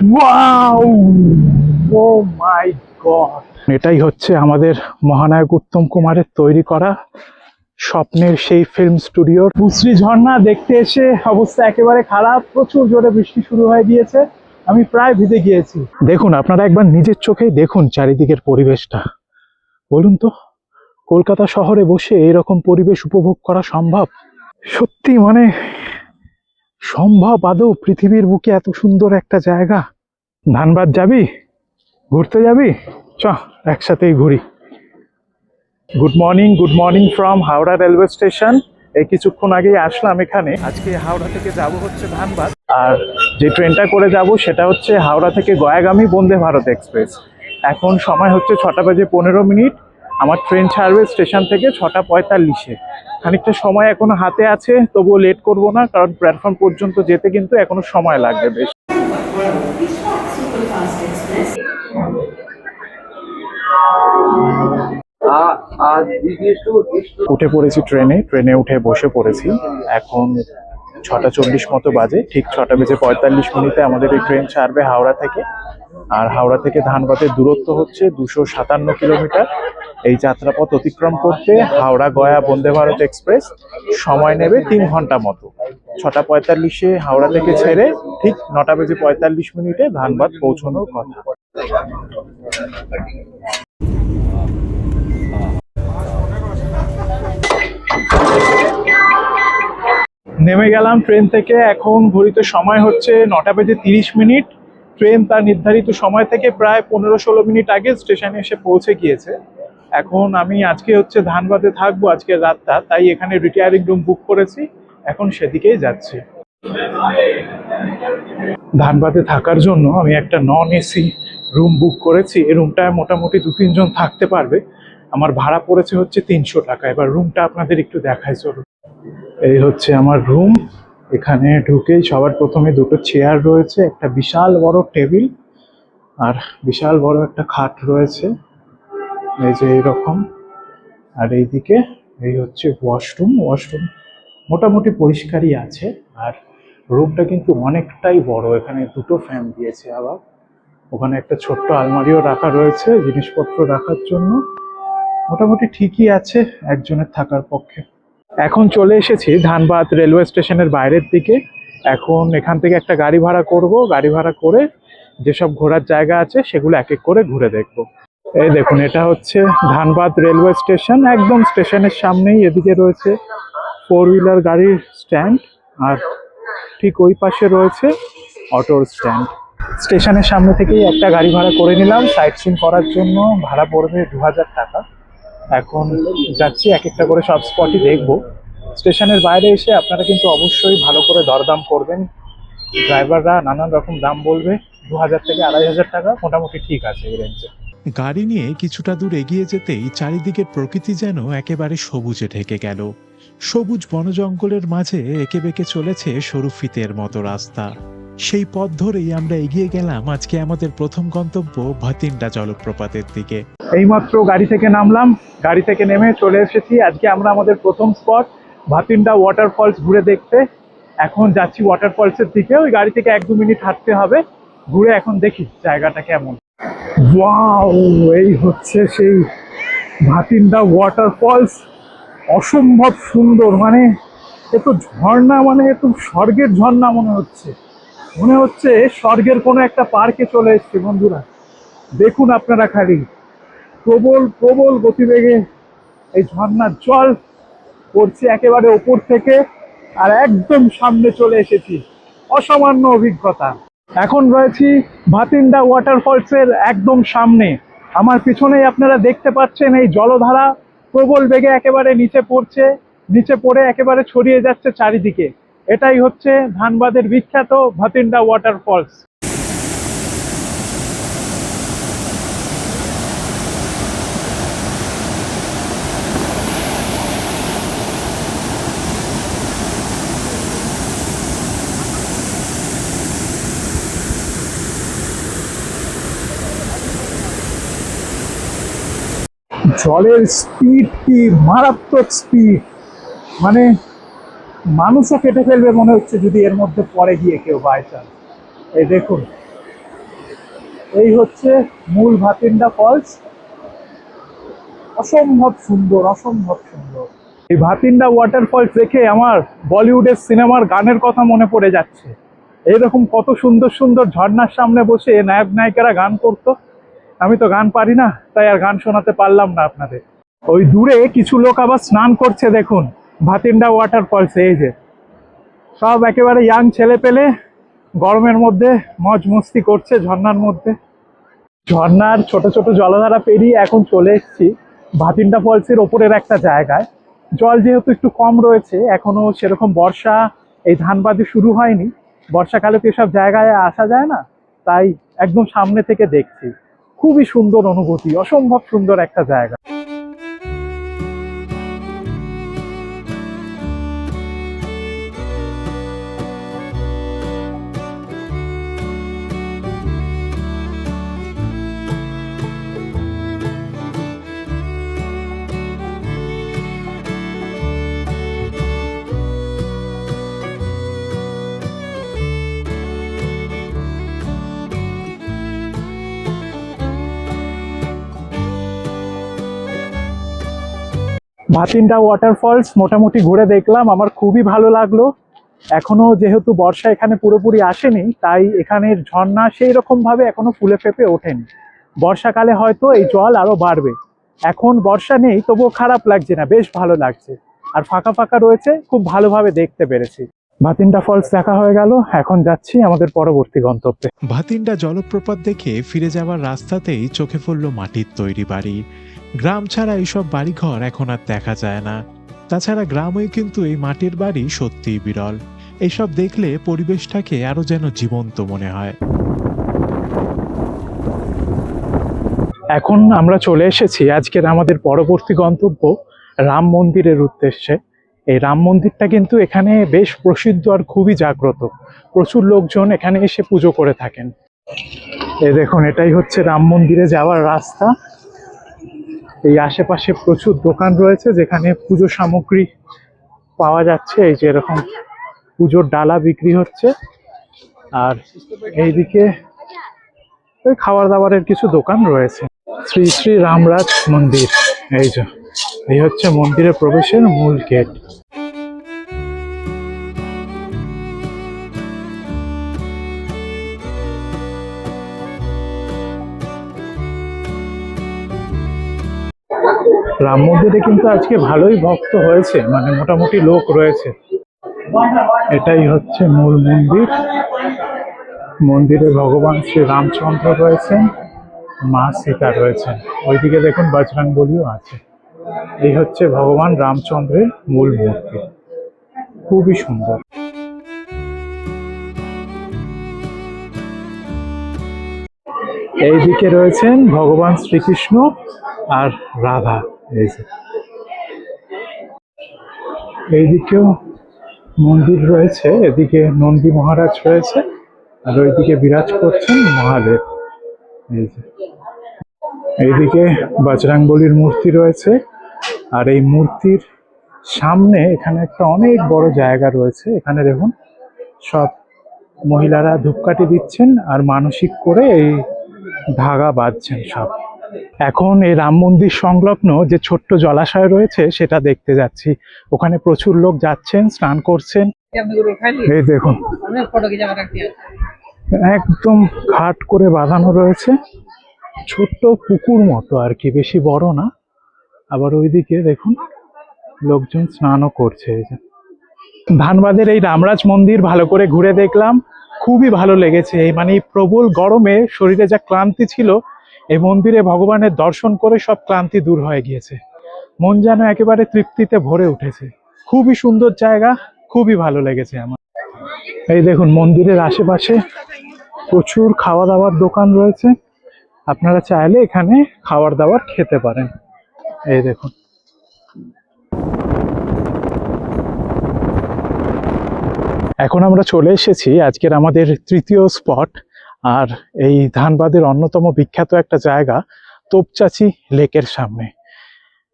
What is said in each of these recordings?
Wow, ও মাই god! এটাই হচ্ছে আমাদের মহানায়ক উত্তম কুমারের তৈরি করা স্বপ্নের সেই ফিল্ম স্টুডিও। কুশ্রী ঝর্ণা দেখতে এসে অবস্থা একেবারে খারাপ, প্রচুর জোরে বৃষ্টি শুরু হয়ে গিয়েছে, আমি প্রায় ভিজে গিয়েছি। দেখুন, আপনারা একবার নিজের চোখেই দেখুন চারিদিকের পরিবেশটা। বলুন তো, কলকাতা শহরে বসে এরকম পরিবেশ উপভোগ করা সম্ভব? সত্যি মানে সম্ভব আদৌ পৃথিবীর বুকে এত সুন্দর একটা জায়গা? ধানবাদ যাবি? ঘুরতে যাবি? চ, একসাথেই ঘুরি। Good morning from Howrah railway station. এই কিছুক্ষণ আগেই আসলাম এখানে। আজকে হাওড়া থেকে যাব হচ্ছে ধানবাদ, আর যে ট্রেনটা করে যাব সেটা হচ্ছে হাওড়া থেকে গয়াগামী বন্দে ভারত এক্সপ্রেস। এখন সময় হচ্ছে 6:15। আমার ট্রেন ছাড়বে স্টেশন থেকে 6:45-এ। খানিকটা সময় এখনো হাতে আছে, তবুও লেট করব না, কারণ প্ল্যাটফর্ম পর্যন্ত যেতে কিন্তু এখনো সময় লাগবে বেশ। উঠে পড়েছি ট্রেনে উঠে বসে পড়েছি। এখন 6:40 মতো বাজে। ঠিক 6:45 আমাদের এই ট্রেন ছাড়বে হাওড়া থেকে। আর হাওড়া থেকে ধানবাদের দূরত্ব হচ্ছে 257 কিলোমিটার। এই যাত্রাপথ অতিক্রম করতে হাওড়া গয়া বন্দে ভারত এক্সপ্রেস সময় নেবে 3 ঘন্টা মতো। 6:45-এ হাওড়া থেকে ছেড়ে ঠিক 9:45 ধানবাদ পৌঁছানোর কথা। নেমে গেলাম ট্রেন থেকে। এখন ঘড়িতে সময় হচ্ছে 9:30। ট্রেন তার নির্ধারিত সময় থেকে প্রায় 15-16 মিনিট আগে স্টেশনে এসে পৌঁছে গিয়েছে। এখন আমি আজকে হচ্ছে ধানবাদে থাকবো আজকের রাতটা, তাই এখানে রিটায়ারিং রুম বুক করেছি। এখন সেদিকেই যাচ্ছি। ধানবাদে থাকার জন্য আমি একটা নন এসি রুম বুক করেছি। এই রুমটায় মোটামুটি 2-3 জন থাকতে পারবে। আমার ভাড়া পড়েছে হচ্ছে 300 টাকা। এবার রুমটা আপনাদের একটু দেখাই চলুন। এই হচ্ছে আমার রুম। এখানে ঢুকেই সবার প্রথমে দুটো চেয়ার রয়েছে, একটা বিশাল বড় টেবিল, আর বিশাল বড় একটা খাট রয়েছে, এই যে এইরকম। আর এইদিকে এই হচ্ছে ওয়াশরুম মোটামুটি পরিষ্কারই আছে। আর রুমটা কিন্তু অনেকটাই বড়, এখানে দুটো ফ্যান দিয়েছে। আবার ওখানে একটা ছোট্ট আলমারিও রাখা রয়েছে জিনিসপত্র রাখার জন্য। মোটামুটি ঠিকই আছে একজনের থাকার পক্ষে। এখন চলে এসেছি ধানবাদ রেলওয়ে স্টেশনের বাইরের দিকে। এখন এখান থেকে একটা গাড়ি ভাড়া করব। গাড়ি ভাড়া করে যেসব ঘোরার জায়গা আছে সেগুলো এক এক করে ঘুরে দেখব। এই দেখুন, এটা হচ্ছে ধানবাদ রেলওয়ে স্টেশন। একদম স্টেশনের সামনেই এদিকে রয়েছে 4 হুইলার গাড়ির স্ট্যান্ড, আর ঠিক ওই পাশে রয়েছে অটোর স্ট্যান্ড। স্টেশনের সামনে থেকেই একটা গাড়ি ভাড়া করে নিলাম সাইট সিন করার জন্য। ভাড়া পড়বে 2000 টাকা। এখন যাচ্ছি, এক একটা করে সব স্পটই দেখবো। স্টেশনের বাইরে এসে আপনারা কিন্তু অবশ্যই ভালো করে দরদাম করবেন। ড্রাইভাররা নানান রকম দাম বলবে। 2000 থেকে 2500 টাকা মোটামুটি ঠিক আছে এই রেঞ্জে। গাড়ি নিয়ে কিছুটা দূর এগিয়ে যেতেই চারিদিকের প্রকৃতি যেন একেবারে সবুজে ঢেকে গেল। সবুজ বনজঙ্গলের মাঝে এঁকে বেঁকে চলেছে সরু ফিতের মতো রাস্তা। সেই পথ ধরেই আমরা এগিয়ে গেলাম আজকে আমাদের প্রথম গন্তব্য ভাতিন্ডা জলপ্রপাতের দিকে। এইমাত্র গাড়ি থেকে নামলাম। গাড়ি থেকে নেমে চলে এসেছি আজকে আমরা আমাদের প্রথম স্পট ভাতিন্ডা ওয়াটারফলস ঘুরে দেখতে। এখন যাচ্ছি ওয়াটারফলসের দিকে। ওই গাড়ি থেকে 1-2 মিনিট হাঁটতে হবে। ঘুরে এখন দেখি জায়গাটা কেমন। ওয়াও, এই হচ্ছে সেই ভাতিন্ডা ওয়াটারফলস। অসম্ভব সুন্দর, মানে এ তো ঝর্ণা, মানে এ তো স্বর্গের ঝর্ণা মনে হচ্ছে। মনে হচ্ছে স্বর্গের কোনো একটা পার্কে চলে এসেছি বন্ধুরা। দেখুন আপনারা খালি, প্রবল প্রবল গতিবেগে এই ঝর্ণার জল পড়ছে একেবারে ওপর থেকে, আর একদম সামনে চলে এসেছি। অসামান্য অভিজ্ঞতা। এখন রয়েছি ভাতিন্ডা ওয়াটারফলসের একদম সামনে। আমার পিছনেই আপনারা দেখতে পাচ্ছেন এই জলধারা প্রবল বেগে একেবারে নিচে পড়ছে, নিচে পড়ে একেবারে ছড়িয়ে যাচ্ছে চারিদিকে। এটাই হচ্ছে ধানবাদের বিখ্যাত ভাতিন্ডা ওয়াটারফলস। জলের স্পিড কি মারাত্মক স্পিড, মানে মানুষও কেটে ফেলবে মনে হচ্ছে যদি এর মধ্যে পড়ে গিয়ে কেউ বাই চান্স। এই দেখুন, এই হচ্ছে মূল ভাতিন্ডা ফলস। অসম্ভব সুন্দর, অসম্ভব সুন্দর। এই ভাতিন্ডা ওয়াটারফলস দেখে আমার বলিউডের সিনেমার গানের কথা মনে পড়ে যাচ্ছে। এইরকম কত সুন্দর সুন্দর ঝর্ণার সামনে বসে নায়ক নায়িকারা গান করতো। আমি তো গান পারি না, তাই আর গান শোনাতে পারলাম না আপনাদের। ওই দূরে কিছু লোক আবার স্নান করছে দেখুন ভাতিন্ডা ওয়াটারফলস। এই যে সব একেবারে ইয়াং ছেলে পেলে গরমের মধ্যে মজ মস্তি করছে ঝর্ণার মধ্যে। ঝর্ণার ছোট ছোট জলধারা পেরিয়ে এখন চলে এসেছি ভাতিন্ডা ফলসের ওপরের একটা জায়গায়। জল যেহেতু একটু কম রয়েছে, এখনো সেরকম বর্ষা এই ধানবাদে শুরু হয়নি, বর্ষাকালে তো এসব জায়গায় আসা যায় না, তাই একদম সামনে থেকে দেখছি। খুবই সুন্দর অনুভূতি, অসম্ভব সুন্দর একটা জায়গা। ভাতিন্ডা ওয়াটারফলস মোটামুটি ঘুরে দেখলাম, আমার খুবই ভালো লাগলো। এখনো যেহেতু বর্ষা এখানে পুরোপুরি আসেনি, তাই এখানের ঝর্ণা সেই রকম ভাবে এখনো ফুলে ফেঁপে ওঠেনি। বর্ষাকালে হয়তো এই জল আরো বাড়বে। এখন বর্ষা নেই, তবুও খারাপ লাগছে না, বেশ ভালো লাগছে। আর ফাঁকা ফাঁকা রয়েছে, খুব ভালোভাবে দেখতে পেরেছি। ভাতিন্ডা ফলস দেখা হয়ে গেল, এখন যাচ্ছি আমাদের পরবর্তী গন্তব্যে। ভাতিন্ডা জলপ্রপাত দেখে ফিরে যাওয়ার রাস্তাতেই চোখে পড়ল মাটির তৈরি বাড়ি। গ্রাম ছাড়া এইসব বাড়িঘর এখন আর দেখা যায় না। তাছাড়া গ্রামেও কিন্তু এই মাটির বাড়ি সত্যিই বিরল। এইসব দেখলে পরিবেশটাকে আরো যেন জীবন্ত মনে হয়। এখন আমরা চলে এসেছি আজকের আমাদের পরবর্তী গন্তব্য রাম মন্দিরের উদ্দেশ্যে। এই রাম মন্দিরটা কিন্তু এখানে বেশ প্রসিদ্ধ আর খুবই জাগ্রত। প্রচুর লোকজন এখানে এসে পুজো করে থাকেন। এই দেখুন, এটাই হচ্ছে রাম মন্দিরে যাওয়ার রাস্তা। এই আশেপাশে প্রচুর দোকান রয়েছে যেখানে পুজো সামগ্রী পাওয়া যাচ্ছে। এই যে এরকম পুজোর ডালা বিক্রি হচ্ছে, আর এইদিকে ওই খাবার দাবারের কিছু দোকান রয়েছে। শ্রী শ্রী রামরাজ মন্দির, এই যে এই হচ্ছে মন্দিরের প্রবেশের মূল গেট। রাম মন্দিরে কিন্তু আজকে ভালোই ভক্ত হয়েছে, মানে মোটামুটি লোক রয়েছে। এটাই হচ্ছে মূল মন্দির। মন্দিরে ভগবান শ্রী রামচন্দ্র রয়েছেন, মা সীতা রয়েছেন, ওইদিকে দেখুন বজরংবলীও আছে। এই হচ্ছে ভগবান রামচন্দ্রের মূল মূর্তি, খুবই সুন্দর। এইদিকে রয়েছেন ভগবান শ্রীকৃষ্ণ আর রাধা। এই যে এইদিকেও মন্দির রয়েছে, এদিকে নন্দী মহারাজ রয়েছে, আর ওইদিকে বিরাজ করছেন মহাদেব। এই যে এইদিকে বজরংবলীর মূর্তি রয়েছে, আর এই মূর্তির সামনে এখানে একটা অনেক বড় জায়গা রয়েছে। এখানে দেখুন সব মহিলারা ধূপকাঠি দিচ্ছেন আর মানসিক করে এই ধাগা বাঁধছেন সব। এখন এই রাম মন্দির সংলগ্ন যে ছোট্ট জলাশয় রয়েছে সেটা দেখতে যাচ্ছি। ওখানে প্রচুর লোক যাচ্ছেন, স্নান করছেন। এই দেখুন একদম ঘাট করে বাঁধানো রয়েছে, ছোট্ট পুকুর মতো আর কি, বেশি বড় না। আবার ওইদিকে দেখুন লোকজন স্নানও করছে। এই যে ধানবাদের এই রামরাজ মন্দির ভালো করে ঘুরে দেখলাম, খুবই ভালো লেগেছে। এই মানে প্রবল গরমে শরীরে যা ক্লান্তি ছিল, এই মন্দিরে ভগবানের দর্শন করে সব ক্লান্তি দূর হয়ে গিয়েছে। মন যেন একেবারে তৃপ্তিতে ভরে উঠেছে। খুবই সুন্দর জায়গা, খুবই ভালো লেগেছে আমার। এই দেখুন মন্দিরের আশেপাশে প্রচুর খাওয়া দাওয়ার দোকান রয়েছে, আপনারা চাইলে এখানে খাবার দাবার খেতে পারেন। এই দেখুন এখন আমরা চলে এসেছি আজকের আমাদের তৃতীয় স্পট, আর এই ধানবাদের অন্যতম বিখ্যাত একটা জায়গা তোপচাচি লেকের সামনে।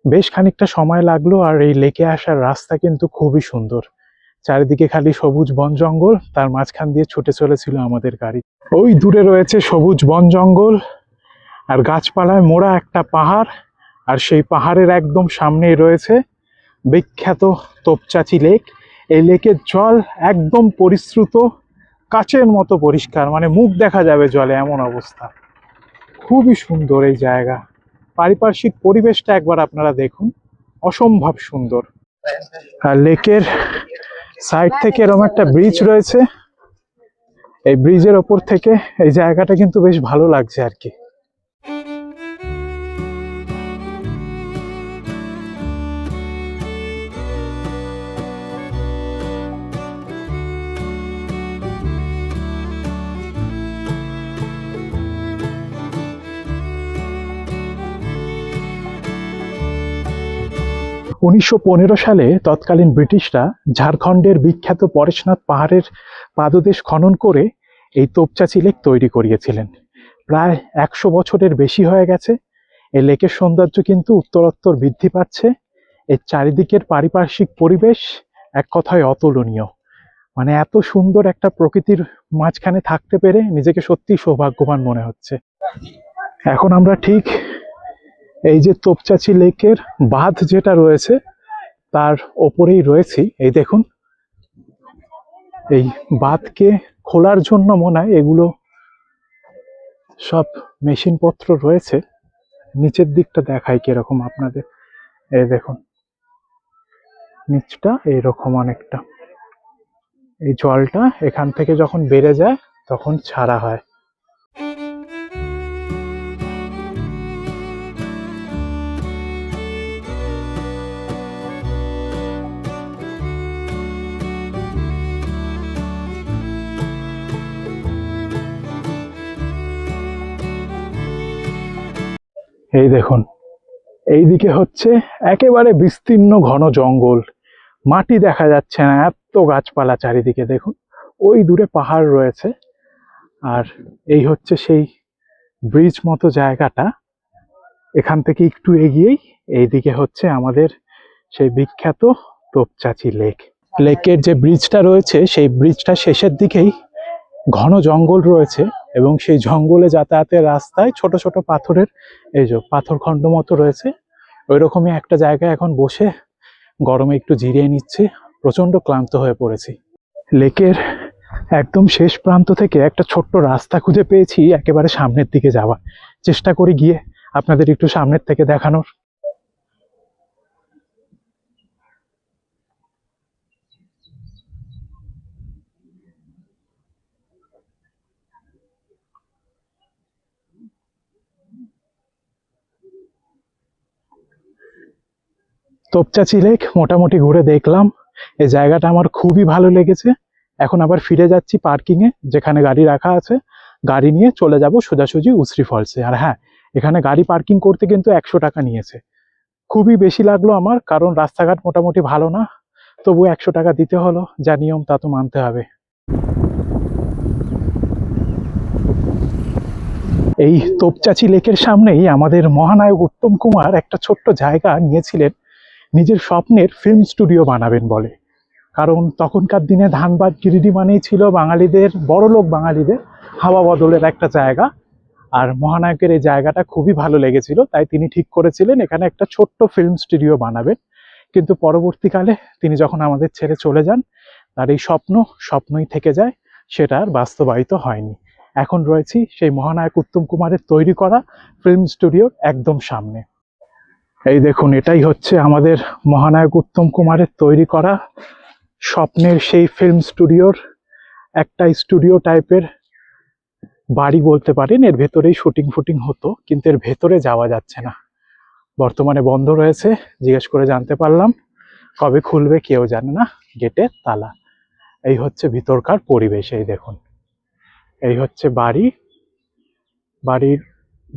বেশ খানিকটা সময় লাগলো, আর এই লেকে আসার রাস্তা কিন্তু খুবই সুন্দর। চারিদিকে খালি সবুজ বন জঙ্গল, তার মাঝখান দিয়ে ছুটে চলেছিল আমাদের গাড়ি। ওই দূরে রয়েছে সবুজ বন জঙ্গল আর গাছপালায় মোড়া একটা পাহাড়, আর সেই পাহাড়ের একদম সামনেই রয়েছে বিখ্যাত তোপচাঁচি লেক। এই লেকের জল একদম পরিশ্রুত, কাচের মতো পরিষ্কার, মানে মুখ দেখা যাবে জলে এমন অবস্থা। খুবই সুন্দর এই জায়গা, পারিপার্শ্বিক পরিবেশটা একবার আপনারা দেখুন, অসম্ভব সুন্দর। আর লেকের সাইড থেকে এরকম একটা ব্রিজ রয়েছে, এই ব্রিজের ওপর থেকে এই জায়গাটা কিন্তু বেশ ভালো লাগছে আর কি। 1915 সালে তৎকালীন ব্রিটিশরা ঝাড়খণ্ডের বিখ্যাত পরেশনাথ পাহাড়ের পাদদেশ খনন করে এই তোপচাঁচি লেক তৈরি করিয়েছিলেন। প্রায় 100 বছরের বেশি হয়ে গেছে। এই লেকের সৌন্দর্য কিন্তু উত্তরোত্তর বৃদ্ধি পাচ্ছে। এর চারিদিকের পারিপার্শ্বিক পরিবেশ এক কথায় অতুলনীয়। মানে এত সুন্দর একটা প্রকৃতির মাঝখানে থাকতে পেরে নিজেকে সত্যি সৌভাগ্যবান মনে হচ্ছে। এখন আমরা ঠিক এই যে তোপচাঁচি লেকের বাঁধ যেটা রয়েছে তার ওপরেই রয়েছি। এই দেখুন, এই বাঁধকে খোলার জন্য মনে হয় এগুলো সব মেশিনপত্র রয়েছে। নিচের দিকটা দেখাই কিরকম আপনাদের। এই দেখুন, নিচটা এইরকম অনেকটা। এই জলটা এখান থেকে যখন বেড়ে যায় তখন ছাড়া হয়। এই দেখুন, এইদিকে হচ্ছে একেবারে বিস্তীর্ণ ঘন জঙ্গল, মাটি দেখা যাচ্ছে না, এত গাছপালা চারিদিকে। দেখুন ওই দূরে পাহাড় রয়েছে, আর এই হচ্ছে সেই ব্রিজ মতো জায়গাটা। এখান থেকে একটু এগিয়েই এইদিকে হচ্ছে আমাদের সেই বিখ্যাত তোপচাঁচি লেক। লেকের যে ব্রিজটা রয়েছে সেই ব্রিজটা শেষের দিকেই ঘন জঙ্গল রয়েছে, এবং সেই জঙ্গলে যাতায়াতের রাস্তায় ছোট ছোট পাথরের এই যে পাথর খণ্ড মতো রয়েছে। ওই রকমই একটা জায়গায় এখন বসে গরমে একটু জিরিয়ে নিচ্ছি, প্রচন্ড ক্লান্ত হয়ে পড়েছি। লেকের একদম শেষ প্রান্ত থেকে একটা ছোট্ট রাস্তা খুঁজে পেয়েছি একেবারে সামনের দিকে যাওয়ার। চেষ্টা করি গিয়ে আপনাদের একটু সামনের থেকে দেখানোর। তোপচাঁচি লেক মোটামুটি ঘুরে দেখলাম, এই জায়গাটা আমার খুবই ভালো লেগেছে। এখন আবার ফিরে যাচ্ছি পার্কিং এ, যেখানে গাড়ি রাখা আছে। গাড়ি নিয়ে চলে যাব সোজাসুজি উছরি ফলসে। আর হ্যাঁ, এখানে গাড়ি পার্কিং করতে কিন্তু 100 টাকা নিয়েছে। খুবই বেশি লাগলো আমার, কারণ রাস্তাঘাট মোটামুটি ভালো না। তবু 100 টাকা দিতে হলো, যা নিয়ম তা তো মানতে হবে। এই তোপচাঁচি লেকের সামনেই আমাদের মহানায়ক উত্তম কুমার একটা ছোট্ট জায়গা নিয়েছিলেন, নিজের স্বপ্নের ফিল্ম স্টুডিও বানাবেন বলে। কারণ তখনকার দিনে ধানবাদ গিরিডি মানেই ছিল বাঙালিদের, বড়লোক বাঙালিদের হাওয়া বদলের একটা জায়গা। আর মহানায়কের এই জায়গাটা খুবই ভালো লেগেছিল, তাই তিনি ঠিক করেছিলেন এখানে একটা ছোট্ট ফিল্ম স্টুডিও বানাবেন। কিন্তু পরবর্তীকালে তিনি যখন আমাদের ছেড়ে চলে যান, তার এই স্বপ্নই থেকে যায়, সেটা আর বাস্তবায়িত হয়নি। এখন রয়েছি সেই মহানায়ক উত্তম কুমারের তৈরি করা ফিল্ম স্টুডিওর একদম সামনে। এই দেখুন, এটাই হচ্ছে আমাদের মহানায়ক উত্তম কুমারের তৈরি করা স্বপ্নের সেই ফিল্ম স্টুডিওর একটা স্টুডিও টাইপের বাড়ি বলতে পারেন। এর ভেতরেই শুটিং হতো, কিন্তু এর ভেতরে যাওয়া যাচ্ছে না, বর্তমানে বন্ধ রয়েছে। জিজ্ঞেস করে জানতে পারলাম কবে খুলবে কেউ জানে না, গেটে তালা। এই হচ্ছে ভিতরকার পরিবেশ। এই দেখুন, এই হচ্ছে বাড়ির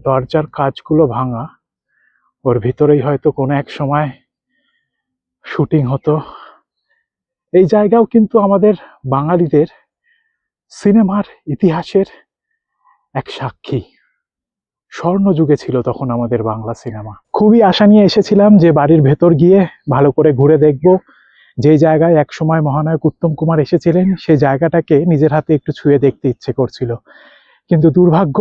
দরজার কাজগুলো ভাঙা। ওর ভিতরেই হয়তো কোনো এক সময় শুটিং হতো। এই জায়গাও কিন্তু আমাদের বাঙালিদের সিনেমার ইতিহাসের এক সাক্ষী। স্বর্ণযুগে ছিল তখন আমাদের বাংলা সিনেমা। খুবই আশা নিয়ে এসেছিলাম যে বাড়ির ভেতর গিয়ে ভালো করে ঘুরে দেখব, যেই জায়গায় একসময় মহানায়ক উত্তম কুমার এসেছিলেন সেই জায়গাটাকে নিজের হাতে একটু ছুঁয়ে দেখতে ইচ্ছে করছিল, কিন্তু দুর্ভাগ্য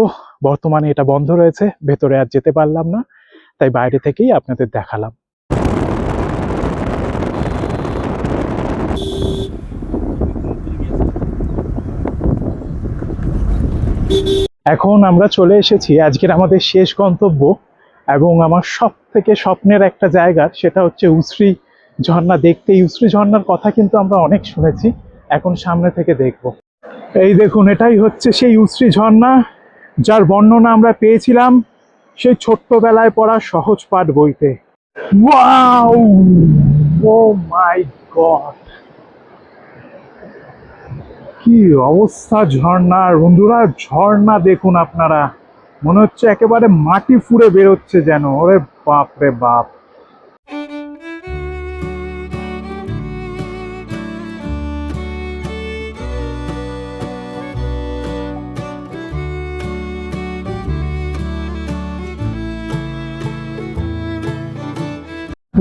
বর্তমানে এটা বন্ধ রয়েছে, ভেতরে আর যেতে পারলাম না, তাই বাইরে থেকেই আপনাদের দেখালাম। এখন আমরা চলে এসেছি আজকের আমাদের শেষ গন্তব্য এবং আমার সব থেকে স্বপ্নের একটা জায়গা, সেটা হচ্ছে উশ্রী ঝর্ণা দেখতে। এই উশ্রী ঝর্ণার কথা কিন্তু আমরা অনেক শুনেছি, এখন সামনে থেকে দেখব। এই দেখুন, এটাই হচ্ছে সেই উশ্রী ঝর্ণা যার বর্ণনা আমরা পেয়েছিলাম সেই ছোট্টবেলায় পড়া সহজ পাঠ বইতে। ওয়াও, ও মাই গড, কি অবস্থা ঝর্ণার! বন্ধুরা, ঝর্ণা দেখুন আপনারা, মনে হচ্ছে একেবারে মাটি ফুঁড়ে বেরোচ্ছে যেন। ওরে বাপ রে বাপ!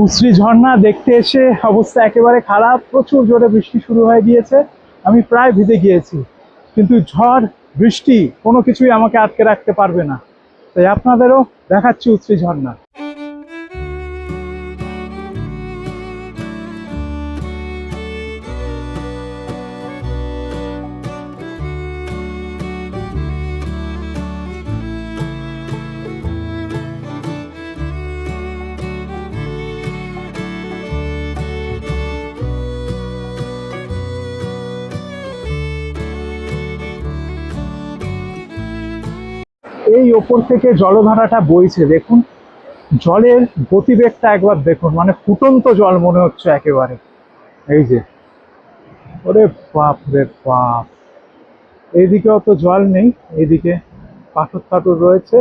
উশ্রী ঝর্ণা দেখতে এসে অবস্থা একেবারে খারাপ, প্রচুর জোরে বৃষ্টি শুরু হয়ে গিয়েছে, আমি প্রায় ভিজে গিয়েছি, কিন্তু ঝড় বৃষ্টি কোনো কিছুই আমাকে আটকে রাখতে পারবে না। তাই আপনাদেরও দেখাচ্ছি উশ্রী ঝর্ণা। এই ওপর থেকে জলধারাটা বইছে, দেখুন জলের গতিবেগটা একবার দেখুন, মানে ফুটন্ত জল মনে হচ্ছে একেবারে। এই যে, ওরে বাপ রে বাপ! এইদিকেও তো জল নেই, এইদিকে পাথর টাথর রয়েছে,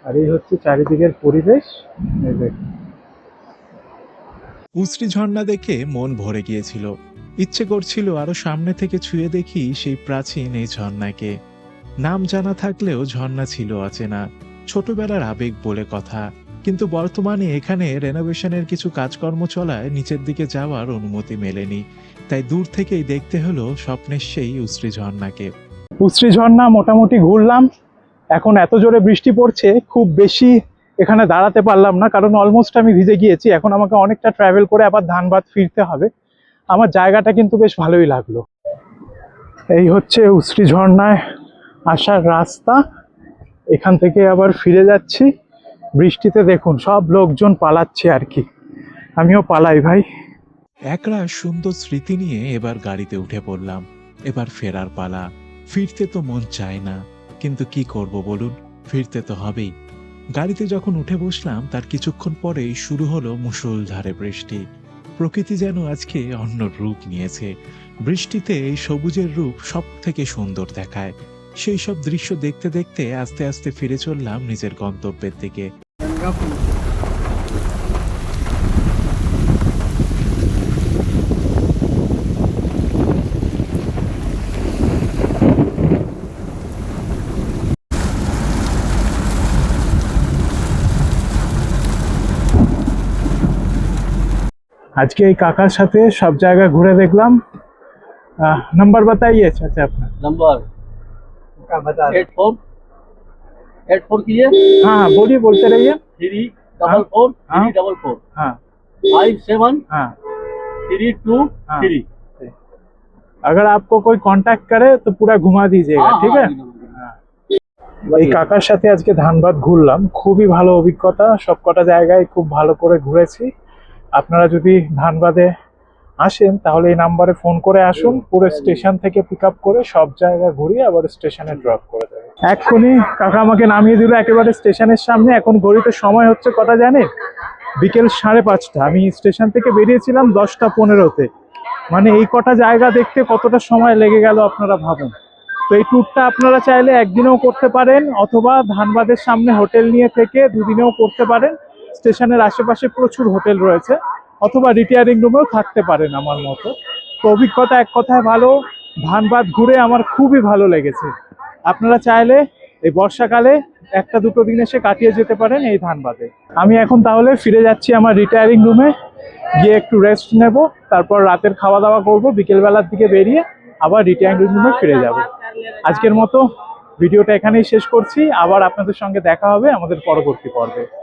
আর এই হচ্ছে চারিদিকের পরিবেশ। এই দেখুন, উশ্রী ঝর্ণা দেখে মন ভরে গিয়েছিল, ইচ্ছে করছিল আরো সামনে থেকে ছুঁয়ে দেখি সেই প্রাচীন এই ঝর্ণাকে। নাম জানা থাকলেও ঝর্ণা ছিল অচেনা, ছোটবেলার আবেগ বলে কথা। কিন্তু বর্তমানে এখানে রেনোভেশনের কিছু কাজকর্ম চলায় নিচের দিকে যাওয়ার অনুমতি মেলেনি, তাই দূর থেকেই দেখতে হলো স্বপ্নের সেই উশ্রী ঝর্ণাকে। উশ্রী ঝর্ণা মোটামুটি ঘুরলাম, এখন এত জোরে বৃষ্টি পড়ছে খুব বেশি এখানে দাঁড়াতে পারলাম না, কারণ অলমোস্ট আমি ভিজে গিয়েছি। এখন আমাকে অনেকটা ট্রাভেল করে আবার ধানবাদ ফিরতে হবে। আমার জায়গাটা কিন্তু বেশ ভালোই লাগলো। এই হচ্ছে উশ্রী ঝর্ণায় আসার রাস্তা, এখান থেকে আবার ফিরে যাচ্ছি। বৃষ্টিতে দেখুন সব লোকজন পালাচ্ছে আর কি, আমিও পালাই ভাই। একরা সুন্দর স্মৃতি নিয়ে এবার গাড়িতে উঠে পড়লাম। এবার ফেরার পালা। ফিরতে তো মন চায় না, কিন্তু কি করব বলুন, ফিরতে তো হবেই। গাড়িতে যখন উঠে বসলাম তার কিছুক্ষণ পরেই শুরু হলো মুষলধারে বৃষ্টি। প্রকৃতি যেন আজকে অন্য রূপ নিয়েছে। বৃষ্টিতে এই সবুজের রূপ সব থেকে সুন্দর দেখায়। সেই সব দৃশ্য দেখতে দেখতে আস্তে আস্তে ফিরে চললাম নিজের গন্তব্যের দিকে। আজকে এই কাকার সাথে সব জায়গা ঘুরে দেখলাম। নাম্বার बताइए चाचा अपना। नंबर का बता 84 कीजिए। हाँ हाँ, बोलिए, बोलते रहिए। 344 हाँ। 344 हाँ 57 हाँ 323। अगर आपको कोई कांटेक्ट करे तो पूरा घुमा दीजिएगा, ठीक है। এই কাকার সাথে আজকে ধানবাদ ঘুরলাম, খুবই ভালো অভিজ্ঞতা, সবকটা জায়গায় খুব ভালো করে ঘুরেছি। আপনারা যদি ধানবাদে আসেন তাহলে এই নাম্বারে ফোন করে আসুন, পুরো স্টেশন থেকে পিক আপ করে সব জায়গা ঘুরিয়ে আবার স্টেশনে ড্রপ করে দেবে। এক্ষুনি কাকা আমাকে নামিয়ে দিল একেবারে স্টেশনের সামনে। এখন ঘড়িতে সময় হচ্ছে কটা জানেন? বিকেল 5:30। আমি স্টেশন থেকে বেরিয়েছিলাম 10:15-তে। মানে এই কটা জায়গা দেখতে কতটা সময় লেগে গেল আপনারা ভাবুন। তো এই ট্যুরটা আপনারা চাইলে একদিনেও করতে পারেন, অথবা ধানবাদের সামনে হোটেল নিয়ে থেকে দুদিনেও করতে পারেন। স্টেশনের আশেপাশে প্রচুর হোটেল রয়েছে, অথবা রিটায়ারিং রুমেও থাকতে পারেন আমার মতো। তো অভিজ্ঞতা এক কথায় ভালো, ধানবাদ ঘুরে আমার খুবই ভালো লেগেছে। আপনারা চাইলে এই বর্ষাকালে 1-2 দিন এসে কাটিয়ে যেতে পারেন এই ধানবাদে। আমি এখন তাহলে ফিরে যাচ্ছি আমার রিটায়ারিং রুমে। গিয়ে একটু রেস্ট নেব, তারপর রাতের খাওয়া দাওয়া করব, বিকেলবেলার দিকে বেরিয়ে আবার রিটার্ন রুমে ফিরে যাব। আজকের মতো ভিডিওটা এখানেই শেষ করছি, আবার আপনাদের সঙ্গে দেখা হবে আমাদের পরবর্তী পর্বে।